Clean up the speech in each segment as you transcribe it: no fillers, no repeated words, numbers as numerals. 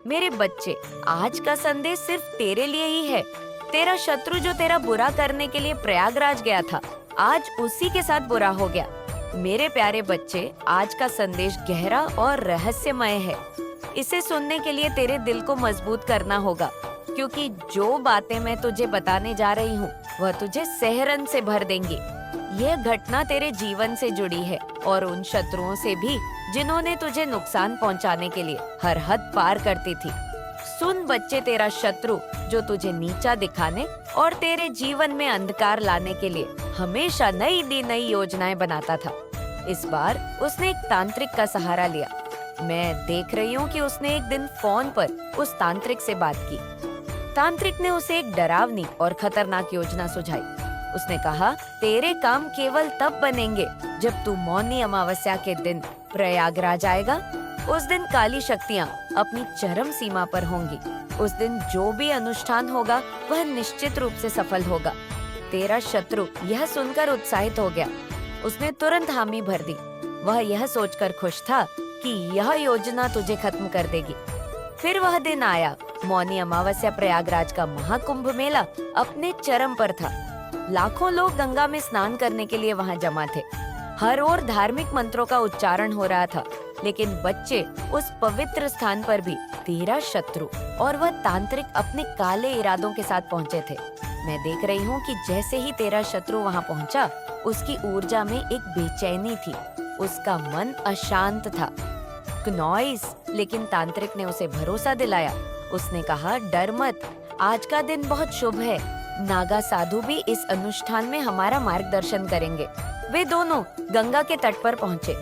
मेरे बच्चे, आज का संदेश सिर्फ तेरे लिए ही है। तेरा शत्रु जो तेरा बुरा करने के लिए प्रयागराज गया था, आज उसी के साथ बुरा हो गया। मेरे प्यारे बच्चे, आज का संदेश गहरा और रहस्यमय है। इसे सुनने के लिए तेरे दिल को मजबूत करना होगा, क्योंकि जो बातें मैं तुझे बताने जा रही हूँ, वह तुझे सेहरन से भर देंगी। यह घटना तेरे जीवन से जुड़ी है और उन शत्रुओं से भी जिन्होंने तुझे नुकसान पहुंचाने के लिए हर हद पार करती थी। सुन बच्चे, तेरा शत्रु जो तुझे नीचा दिखाने और तेरे जीवन में अंधकार लाने के लिए हमेशा नई योजनाएं बनाता था। इस बार उसने एक तांत्रिक का सहारा लिया। मैं देख रही हूँ कि उसने एक दिन फोन पर उस तांत्रिक से बात की। तांत्रिक ने उसे एक डरावनी और खतरनाक योजना सुझाई। उसने कहा, तेरे काम केवल तब बनेंगे जब तू मौनी अमावस्या के दिन प्रयागराज आएगा। उस दिन काली शक्तियाँ अपनी चरम सीमा पर होंगी। उस दिन जो भी अनुष्ठान होगा वह निश्चित रूप से सफल होगा। तेरा शत्रु यह सुनकर उत्साहित हो गया। उसने तुरंत हामी भर दी। वह यह सोचकर खुश था कि यह योजना तुझे खत्म कर देगी। फिर वह दिन आया। मौनी अमावस्या प्रयागराज का महाकुंभ मेला अपने चरम पर था। लाखों लोग गंगा में स्नान करने के लिए वहां जमा थे। हर ओर धार्मिक मंत्रों का उच्चारण हो रहा था, लेकिन बच्चे, उस पवित्र स्थान पर भी तेरा शत्रु और वह तांत्रिक अपने काले इरादों के साथ पहुंचे थे। मैं देख रही हूँ कि जैसे ही तेरा शत्रु वहां पहुंचा, उसकी ऊर्जा में एक बेचैनी थी। उसका मन अशांत था। नॉइस, लेकिन तांत्रिक ने उसे भरोसा दिलाया। उसने कहा, डर मत, आज का दिन बहुत शुभ है। नागा साधु भी इस अनुष्ठान में हमारा मार्गदर्शन करेंगे। वे दोनों गंगा के तट पर पहुँचे।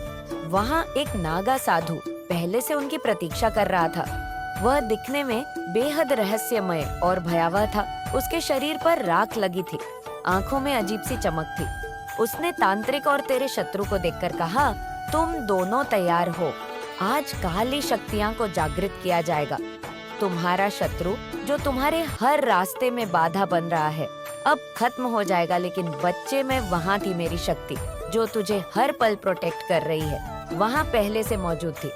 वहाँ एक नागा साधु पहले से उनकी प्रतीक्षा कर रहा था। वह दिखने में बेहद रहस्यमय और भयावह था। उसके शरीर पर राख लगी थी, आंखों में अजीब सी चमक थी। उसने तांत्रिक और तेरे शत्रु को देखकर कहा, तुम दोनों तैयार हो। आज काली शक्तियाँ को जागृत किया जाएगा। तुम्हारा शत्रु जो तुम्हारे हर रास्ते में बाधा बन रहा है, अब खत्म हो जाएगा। लेकिन बच्चे, में वहाँ थी मेरी शक्ति जो तुझे हर पल प्रोटेक्ट कर रही है, वहाँ पहले से मौजूद थी।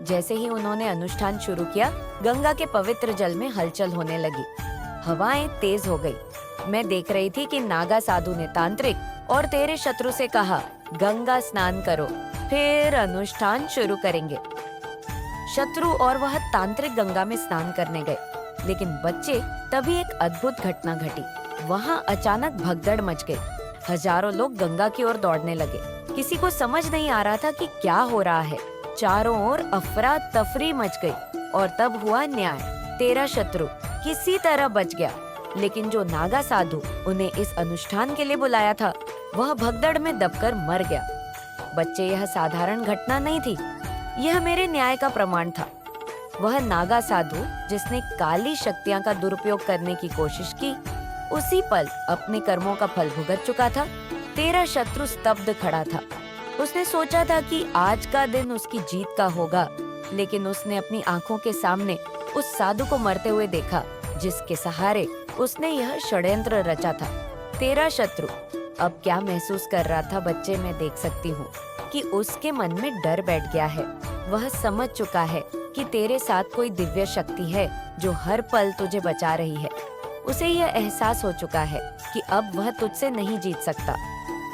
जैसे ही उन्होंने अनुष्ठान शुरू किया, गंगा के पवित्र जल में हलचल होने लगी। हवाएं तेज हो गई। मैं देख रही थी कि नागा साधु ने तांत्रिक और तेरे शत्रु से कहा, गंगा स्नान करो, फिर अनुष्ठान शुरू करेंगे। शत्रु और वह तांत्रिक गंगा में स्नान करने गए, लेकिन बच्चे, तभी एक अद्भुत घटना घटी। वहाँ अचानक भगदड़ मच गई। हजारों लोग गंगा की ओर दौड़ने लगे। किसी को समझ नहीं आ रहा था कि क्या हो रहा है। चारों ओर अफरा तफरी मच गई और तब हुआ न्याय। तेरा शत्रु किसी तरह बच गया, लेकिन जो नागा साधु उन्हें इस अनुष्ठान के लिए बुलाया था, वह भगदड़ में दबकर मर गया। बच्चे, यह साधारण घटना नहीं थी, यह मेरे न्याय का प्रमाण था। वह नागा साधु जिसने काली शक्तियां का दुरुपयोग करने की कोशिश की, उसी पल अपने कर्मों का फल भुगत चुका था। तेरा शत्रु स्तब्ध खड़ा था। उसने सोचा था कि आज का दिन उसकी जीत का होगा, लेकिन उसने अपनी आंखों के सामने उस साधु को मरते हुए देखा, जिसके सहारे उसने यह षड्यंत्र रचा था। तेरा शत्रु अब क्या महसूस कर रहा था बच्चे, मैं देख सकती हूँ कि उसके मन में डर बैठ गया है। वह समझ चुका है कि तेरे साथ कोई दिव्य शक्ति है जो हर पल तुझे बचा रही है। उसे यह एहसास हो चुका है कि अब वह तुझसे नहीं जीत सकता।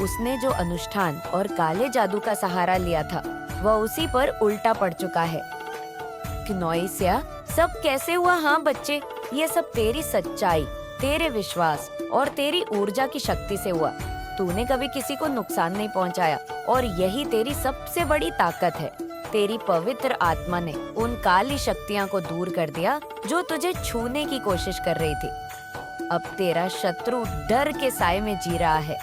उसने जो अनुष्ठान और काले जादू का सहारा लिया था, वह उसी पर उल्टा पड़ चुका है। नॉइसिया, सब कैसे हुआ? हाँ बच्चे, ये सब तेरी सच्चाई, तेरे विश्वास और तेरी ऊर्जा की शक्ति से हुआ। तूने कभी किसी को नुकसान नहीं पहुंचाया और यही तेरी सबसे बड़ी ताकत है। तेरी पवित्र आत्मा ने उन काली शक्तियां को दूर कर दिया जो तुझे छूने की कोशिश कर रही थी। अब तेरा शत्रु डर के साए में जी रहा है।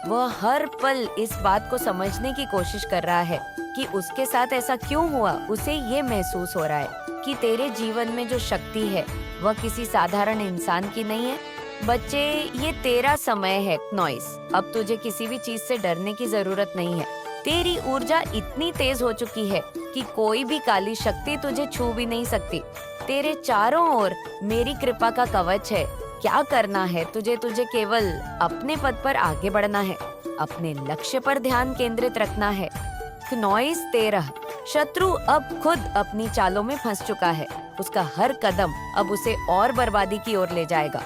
वह हर पल इस बात को समझने की कोशिश कर रहा है कि उसके साथ ऐसा क्यों हुआ। उसे ये महसूस हो रहा है कि तेरे जीवन में जो शक्ति है, वह किसी साधारण इंसान की नहीं है। बच्चे, ये तेरा समय है नॉइस। अब तुझे किसी भी चीज से डरने की जरूरत नहीं है। तेरी ऊर्जा इतनी तेज हो चुकी है कि कोई भी काली शक्ति तुझे छू भी नहीं सकती। तेरे चारों ओर मेरी कृपा का कवच है। क्या करना है तुझे? तुझे केवल अपने पद पर आगे बढ़ना है, अपने लक्ष्य पर ध्यान केंद्रित रखना है। नॉइस 13, शत्रु अब खुद अपनी चालों में फंस चुका है। उसका हर कदम अब उसे और बर्बादी की ओर ले जाएगा।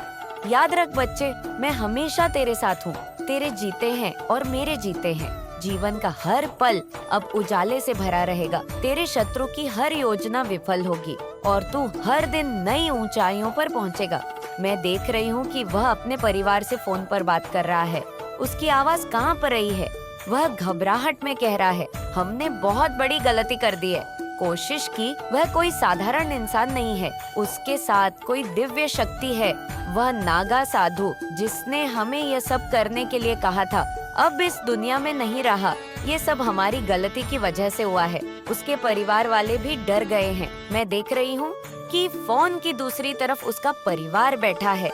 याद रख बच्चे, मैं हमेशा तेरे साथ हूँ। तेरे जीते हैं और मेरे जीते हैं। जीवन का हर पल अब उजाले से भरा रहेगा। तेरे शत्रु की हर योजना विफल होगी और तू हर दिन नई ऊंचाइयों पर पहुंचेगा। मैं देख रही हूँ कि वह अपने परिवार से फोन पर बात कर रहा है। उसकी आवाज कहाँ पर रही है? वह घबराहट में कह रहा है, हमने बहुत बड़ी गलती कर दी है। कोशिश की, वह कोई साधारण इंसान नहीं है। उसके साथ कोई दिव्य शक्ति है। वह नागा साधु जिसने हमें यह सब करने के लिए कहा था, अब इस दुनिया में नहीं रहा। ये सब हमारी गलती की वजह से हुआ है। उसके परिवार वाले भी डर गए हैं। मैं देख रही हूँ कि फोन की दूसरी तरफ उसका परिवार बैठा है।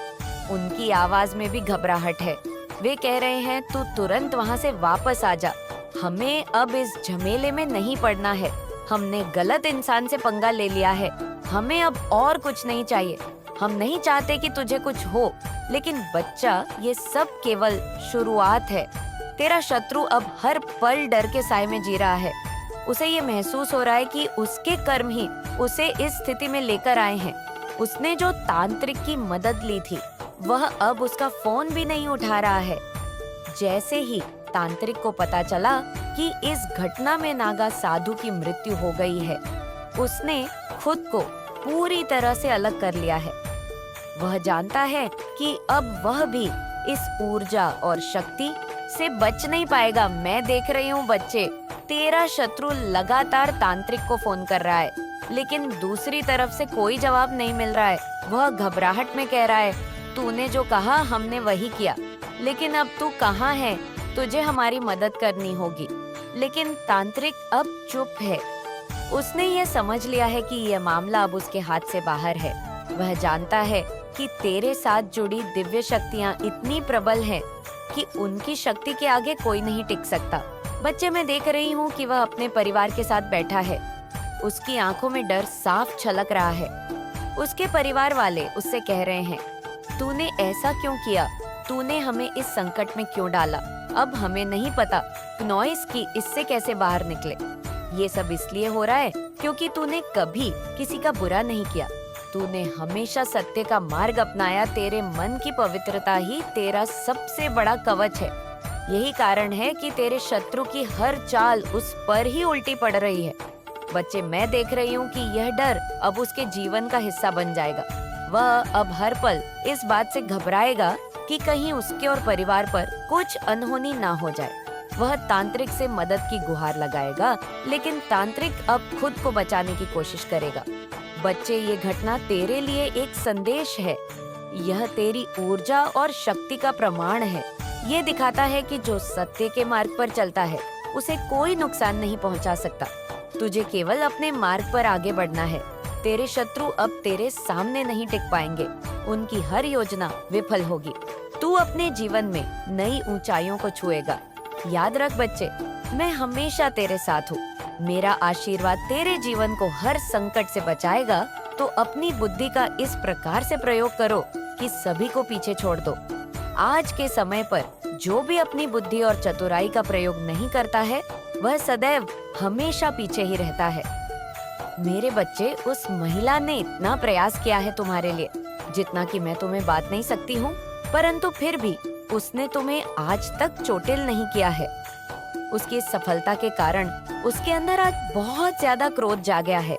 उनकी आवाज में भी घबराहट है। वे कह रहे हैं, तू तुरंत वहाँ से वापस आ जा। हमें अब इस झमेले में नहीं पड़ना है। हमने गलत इंसान से पंगा ले लिया है। हमें अब और कुछ नहीं चाहिए। हम नहीं चाहते कि तुझे कुछ हो, लेकिन बच्चा, ये सब केवल शुरुआत है। तेरा शत्रु अब हर पल डर के साए में जी रहा है। उसे ये महसूस हो रहा है कि उसके कर्म ही उसे इस स्थिति में लेकर आए हैं। उसने जो तांत्रिक की मदद ली थी, वह अब उसका फोन भी नहीं उठा रहा है। जैसे ही तांत्रिक को पता चला कि इस घटना में नागा साधु की मृत्यु हो गई है, उसने खुद को पूरी तरह से अलग कर लिया है। वह जानता है कि अब वह भी इस ऊर्जा और शक्ति से बच नहीं पाएगा। मैं देख रही हूँ बच्चे, तेरा शत्रु लगातार तांत्रिक को फोन कर रहा है, लेकिन दूसरी तरफ से कोई जवाब नहीं मिल रहा है। वह घबराहट में कह रहा है, तूने जो कहा हमने वही किया, लेकिन अब तू कहाँ है? तुझे हमारी मदद करनी होगी। लेकिन तांत्रिक अब चुप है। उसने ये समझ लिया है कि यह मामला अब उसके हाथ से बाहर है। वह जानता है कि तेरे साथ जुड़ी दिव्य शक्तियाँ इतनी प्रबल हैं कि उनकी शक्ति के आगे कोई नहीं टिक सकता। बच्चे, मैं देख रही हूँ कि वह अपने परिवार के साथ बैठा है। उसकी आंखों में डर साफ झलक रहा है। उसके परिवार वाले उससे कह रहे हैं, तूने ऐसा क्यों किया? तूने हमें इस संकट में क्यों डाला? अब हमें नहीं पता नॉइस की इससे कैसे बाहर निकले। ये सब इसलिए हो रहा है क्योंकि तूने कभी किसी का बुरा नहीं किया। तूने हमेशा सत्य का मार्ग अपनाया। तेरे मन की पवित्रता ही तेरा सबसे बड़ा कवच है। यही कारण है कि तेरे शत्रु की हर चाल उस पर ही उल्टी पड़ रही है। बच्चे, मैं देख रही हूँ कि यह डर अब उसके जीवन का हिस्सा बन जाएगा। वह अब हर पल इस बात से घबराएगा कि कहीं उसके और परिवार पर कुछ अनहोनी ना हो जाए। वह तांत्रिक से मदद की गुहार लगाएगा, लेकिन तांत्रिक अब खुद को बचाने की कोशिश करेगा। बच्चे, ये घटना तेरे लिए एक संदेश है। यह तेरी ऊर्जा और शक्ति का प्रमाण है। ये दिखाता है कि जो सत्य के मार्ग पर चलता है, उसे कोई नुकसान नहीं पहुंचा सकता। तुझे केवल अपने मार्ग पर आगे बढ़ना है। तेरे शत्रु अब तेरे सामने नहीं टिक पाएंगे। उनकी हर योजना विफल होगी। तू अपने जीवन में नई ऊंचाइयों को छुएगा। याद रख बच्चे, मैं हमेशा तेरे साथ हूँ। मेरा आशीर्वाद तेरे जीवन को हर संकट से बचाएगा। तो अपनी बुद्धि का इस प्रकार से प्रयोग करो कि सभी को पीछे छोड़ दो। आज के समय पर जो भी अपनी बुद्धि और चतुराई का प्रयोग नहीं करता है, वह सदैव हमेशा पीछे ही रहता है। मेरे बच्चे, उस महिला ने इतना प्रयास किया है तुम्हारे लिए, जितना कि मैं तुम्हें बात नहीं सकती हूँ, परंतु फिर भी उसने तुम्हें आज तक चोटिल नहीं किया है। उसकी सफलता के कारण उसके अंदर आज बहुत ज्यादा क्रोध जागया है।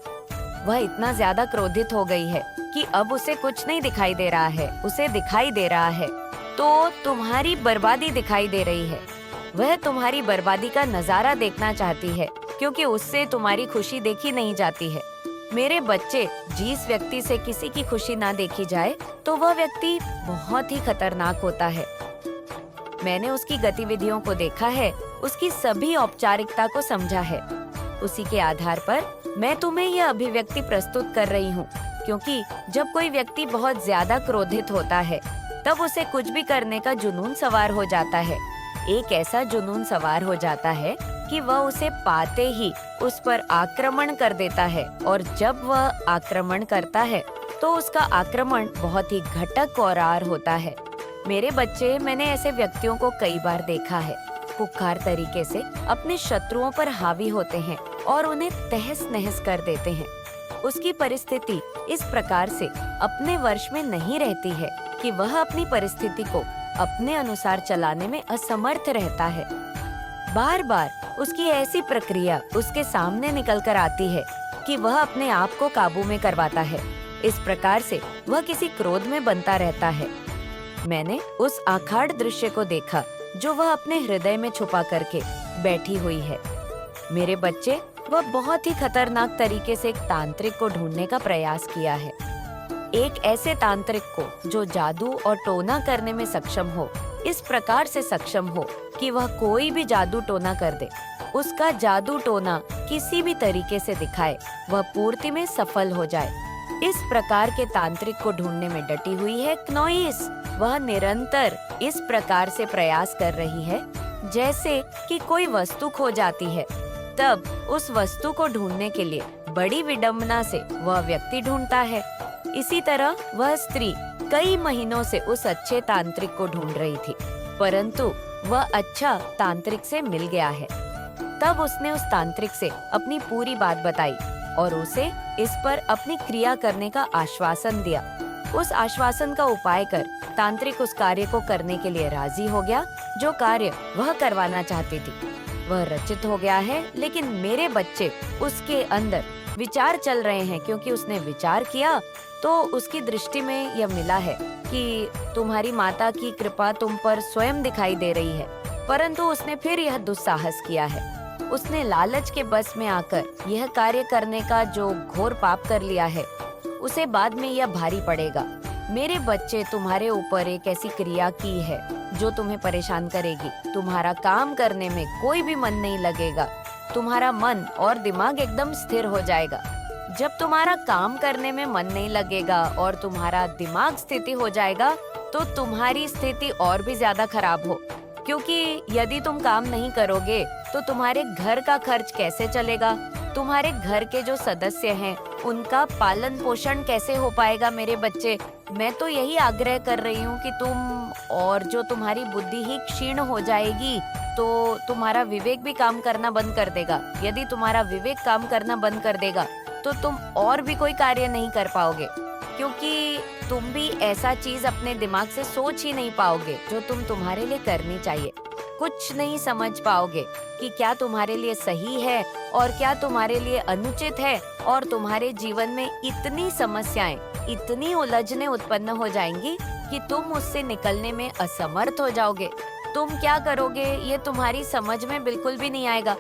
वह इतना ज्यादा क्रोधित हो गई है कि अब उसे कुछ नहीं दिखाई दे रहा है। उसे दिखाई दे रहा है तो तुम्हारी बर्बादी दिखाई दे रही है। वह तुम्हारी बर्बादी का नजारा देखना चाहती है, क्योंकि उससे तुम्हारी खुशी देखी नहीं जाती है। मेरे बच्चे, जिस व्यक्ति से किसी की खुशी ना देखी जाए, तो वह व्यक्ति बहुत ही खतरनाक होता है। मैंने उसकी गतिविधियों को देखा है, उसकी सभी औपचारिकता को समझा है। उसी के आधार पर मैं तुम्हें यह अभिव्यक्ति प्रस्तुत कर रही हूँ, क्योंकि जब कोई व्यक्ति बहुत ज्यादा क्रोधित होता है, तब उसे कुछ भी करने का जुनून सवार हो जाता है। एक ऐसा जुनून सवार हो जाता है कि वह उसे पाते ही उस पर आक्रमण कर देता है, और जब वह आक्रमण करता है तो उसका आक्रमण बहुत ही घटक और आर होता है। मेरे बच्चे, मैंने ऐसे व्यक्तियों को कई बार देखा है। पुकार तरीके से अपने शत्रुओं पर हावी होते हैं और उन्हें तहस नहस कर देते हैं। उसकी परिस्थिति इस प्रकार से अपने वश में नहीं रहती है कि वह अपनी परिस्थिति को अपने अनुसार चलाने में असमर्थ रहता है। बार बार उसकी ऐसी प्रक्रिया उसके सामने निकल कर आती है कि वह अपने आप को काबू में करवाता है। इस प्रकार से वह किसी क्रोध में बनता रहता है। मैंने उस आखाड़ दृश्य को देखा जो वह अपने हृदय में छुपा करके बैठी हुई है। मेरे बच्चे, वह बहुत ही खतरनाक तरीके से एक तांत्रिक को ढूंढने का प्रयास किया है। एक ऐसे तांत्रिक को जो जादू और टोना करने में सक्षम हो, इस प्रकार से सक्षम हो कि वह कोई भी जादू टोना कर दे, उसका जादू टोना किसी भी तरीके से दिखाए, वह पूर्ति में सफल हो जाए। इस प्रकार के तांत्रिक को ढूंढने में डटी हुई है क्नोइस। वह निरंतर इस प्रकार से प्रयास कर रही है जैसे कि कोई वस्तु खो जाती है, तब उस वस्तु को ढूंढने के लिए बड़ी विडंबना से वह व्यक्ति ढूंढता है। इसी तरह वह स्त्री कई महीनों से उस अच्छे तांत्रिक को ढूंढ रही थी, परंतु वह अच्छा तांत्रिक से मिल गया है। तब उसने उस तांत्रिक से अपनी पूरी बात बताई और उसे इस पर अपनी क्रिया करने का आश्वासन दिया। उस आश्वासन का उपाय कर तांत्रिक उस कार्य को करने के लिए राजी हो गया जो कार्य वह करवाना चाहती थी। वह रचित हो गया है, लेकिन मेरे बच्चे, उसके अंदर विचार चल रहे हैं, क्योंकि उसने विचार किया तो उसकी दृष्टि में यह मिला है कि तुम्हारी माता की कृपा तुम पर स्वयं दिखाई दे रही है, परंतु उसने फिर यह दुस्साहस किया है। उसने लालच के बस में आकर यह कार्य करने का जो घोर पाप कर लिया है, उसे बाद में यह भारी पड़ेगा। मेरे बच्चे, तुम्हारे ऊपर एक ऐसी क्रिया की है जो तुम्हें परेशान करेगी। तुम्हारा काम करने में कोई भी मन नहीं लगेगा, तुम्हारा मन और दिमाग एकदम स्थिर हो जाएगा। जब तुम्हारा काम करने में मन नहीं लगेगा और तुम्हारा दिमाग स्थिति हो जाएगा, तो तुम्हारी स्थिति और भी ज्यादा खराब हो, क्योंकि यदि तुम काम नहीं करोगे तो तुम्हारे घर का खर्च कैसे चलेगा, तुम्हारे घर के जो सदस्य हैं उनका पालन पोषण कैसे हो पाएगा। मेरे बच्चे, मैं तो यही आग्रह कर रही हूँ कि तुम, और जो तुम्हारी बुद्धि ही क्षीण हो जाएगी तो तुम्हारा विवेक भी काम करना बंद कर देगा। यदि तुम्हारा विवेक काम करना बंद कर देगा तो तुम और भी कोई कार्य नहीं कर पाओगे, क्योंकि तुम भी ऐसा चीज अपने दिमाग से सोच ही नहीं पाओगे जो तुम्हारे लिए करनी चाहिए। कुछ नहीं समझ पाओगे कि क्या तुम्हारे लिए सही है और क्या तुम्हारे लिए अनुचित है, और तुम्हारे जीवन में इतनी समस्याएं, इतनी उलझने उत्पन्न हो जाएंगी कि तुम उससे निकलने में असमर्थ हो जाओगे। तुम क्या करोगे ये तुम्हारी समझ में बिल्कुल भी नहीं आएगा।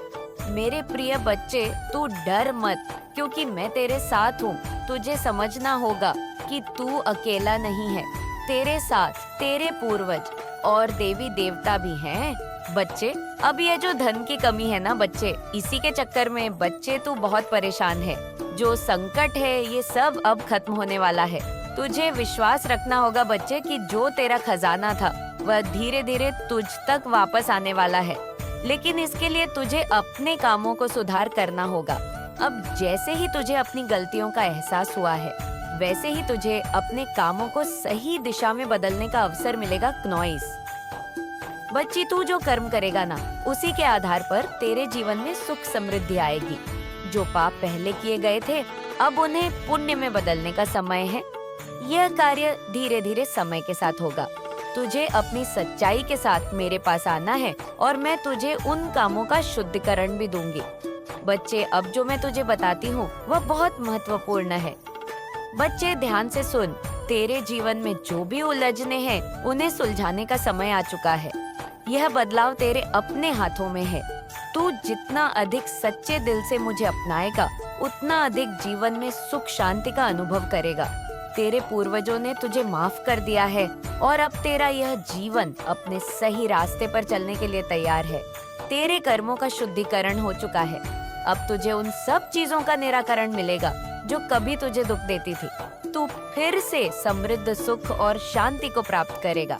मेरे प्रिय बच्चे, तू डर मत, क्योंकि मैं तेरे साथ हूँ। तुझे समझना होगा कि तू अकेला नहीं है, तेरे साथ तेरे पूर्वज और देवी देवता भी हैं। बच्चे, अब ये जो धन की कमी है ना बच्चे, इसी के चक्कर में बच्चे तू बहुत परेशान है। जो संकट है ये सब अब खत्म होने वाला है। तुझे विश्वास रखना होगा बच्चे कि जो तेरा खजाना था वह धीरे धीरे तुझ तक वापस आने वाला है, लेकिन इसके लिए तुझे अपने कामों को सुधार करना होगा। अब जैसे ही तुझे अपनी गलतियों का एहसास हुआ है, वैसे ही तुझे अपने कामों को सही दिशा में बदलने का अवसर मिलेगा क्नोइस। बच्ची, तू जो कर्म करेगा ना, उसी के आधार पर तेरे जीवन में सुख समृद्धि आएगी। जो पाप पहले किए गए थे, अब उन्हें पुण्य में बदलने का समय है। यह कार्य धीरे धीरे समय के साथ होगा। तुझे अपनी सच्चाई के साथ मेरे पास आना है और मैं तुझे उन कामों का शुद्धिकरण भी दूंगी। बच्चे, अब जो मैं तुझे बताती हूँ वह बहुत महत्वपूर्ण है। बच्चे, ध्यान से सुन। तेरे जीवन में जो भी उलझने हैं, उन्हें सुलझाने का समय आ चुका है। यह बदलाव तेरे अपने हाथों में है। तू जितना अधिक सच्चे दिल से मुझे अपनाएगा, उतना अधिक जीवन में सुख शांति का अनुभव करेगा। तेरे पूर्वजों ने तुझे माफ कर दिया है और अब तेरा यह जीवन अपने सही रास्ते पर चलने के लिए तैयार है। तेरे कर्मों का शुद्धिकरण हो चुका है। अब तुझे उन सब चीजों का निराकरण मिलेगा जो कभी तुझे दुख देती थी। तू फिर से समृद्ध सुख और शांति को प्राप्त करेगा।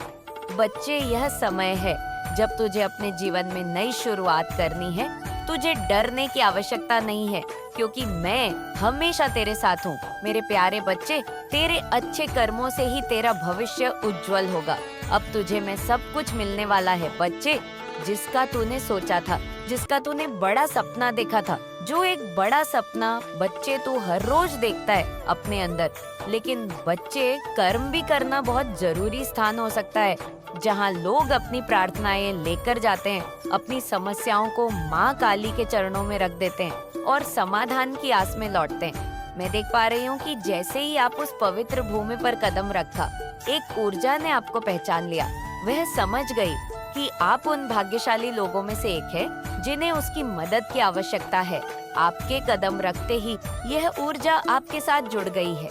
बच्चे, यह समय है जब तुझे अपने जीवन में नई शुरुआत करनी है। तुझे डरने की आवश्यकता नहीं है, क्योंकि मैं हमेशा तेरे साथ हूँ। मेरे प्यारे बच्चे, तेरे अच्छे कर्मों से ही तेरा भविष्य उज्जवल होगा। अब तुझे मैं सब कुछ मिलने वाला है। बच्चे, जिसका तूने सोचा था, जिसका तूने बड़ा सपना देखा था, जो एक बड़ा सपना बच्चे तो हर रोज देखता है अपने अंदर, लेकिन बच्चे कर्म भी करना बहुत जरूरी स्थान हो सकता है, जहाँ लोग अपनी प्रार्थनाएं लेकर जाते हैं, अपनी समस्याओं को माँ काली के चरणों में रख देते हैं और समाधान की आस में लौटते हैं। मैं देख पा रही हूँ कि जैसे ही आप उस पवित्र भूमि पर कदम रखा, एक ऊर्जा ने आपको पहचान लिया। वह समझ गई कि आप उन भाग्यशाली लोगों में से एक है जिन्हें उसकी मदद की आवश्यकता है। आपके कदम रखते ही यह ऊर्जा आपके साथ जुड़ गई है।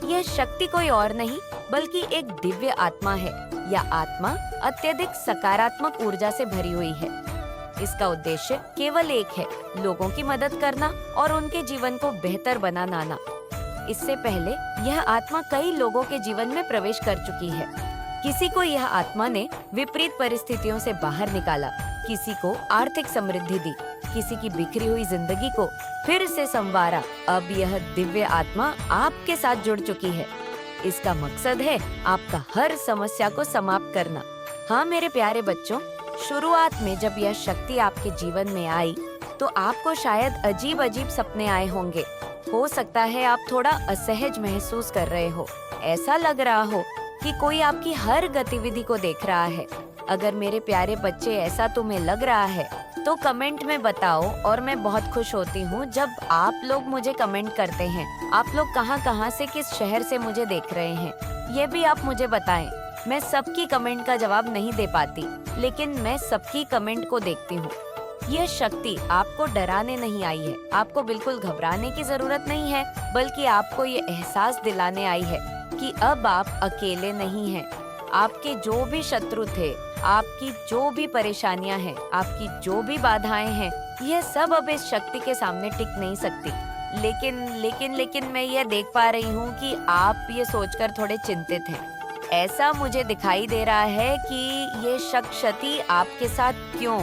यह शक्ति कोई और नहीं बल्कि एक दिव्य आत्मा है। यह आत्मा अत्यधिक सकारात्मक ऊर्जा से भरी हुई है। इसका उद्देश्य केवल एक है, लोगों की मदद करना और उनके जीवन को बेहतर बनाना। इससे पहले यह आत्मा कई लोगों के जीवन में प्रवेश कर चुकी है। किसी को यह आत्मा ने विपरीत परिस्थितियों से बाहर निकाला, किसी को आर्थिक समृद्धि दी, किसी की बिखरी हुई जिंदगी को फिर से संवारा। अब यह दिव्य आत्मा आपके साथ जुड़ चुकी है। इसका मकसद है आपका हर समस्या को समाप्त करना। हाँ मेरे प्यारे बच्चों, शुरुआत में जब यह शक्ति आपके जीवन में आई तो आपको शायद अजीब अजीब सपने आए होंगे। हो सकता है आप थोड़ा असहज महसूस कर रहे हो, ऐसा लग रहा हो कि कोई आपकी हर गतिविधि को देख रहा है। अगर मेरे प्यारे बच्चे ऐसा तुम्हें लग रहा है तो कमेंट में बताओ, और मैं बहुत खुश होती हूँ जब आप लोग मुझे कमेंट करते हैं। आप लोग कहाँ से, किस शहर से मुझे देख रहे हैं, ये भी आप मुझे बताएं। मैं सबकी कमेंट का जवाब नहीं दे पाती, लेकिन मैं सबकी कमेंट को देखती हूँ। यह शक्ति आपको डराने नहीं आई है, आपको बिल्कुल घबराने की जरूरत नहीं है, बल्कि आपको ये एहसास दिलाने आई है कि अब आप अकेले नहीं हैं। आपके जो भी शत्रु थे, आपकी जो भी परेशानियां हैं, आपकी जो भी बाधाएं हैं, यह सब अब इस शक्ति के सामने टिक नहीं सकती। लेकिन मैं ये देख पा रही हूँ कि आप ये सोचकर थोड़े चिंतित हैं। ऐसा मुझे दिखाई दे रहा है कि ये शक्ति आपके साथ क्यों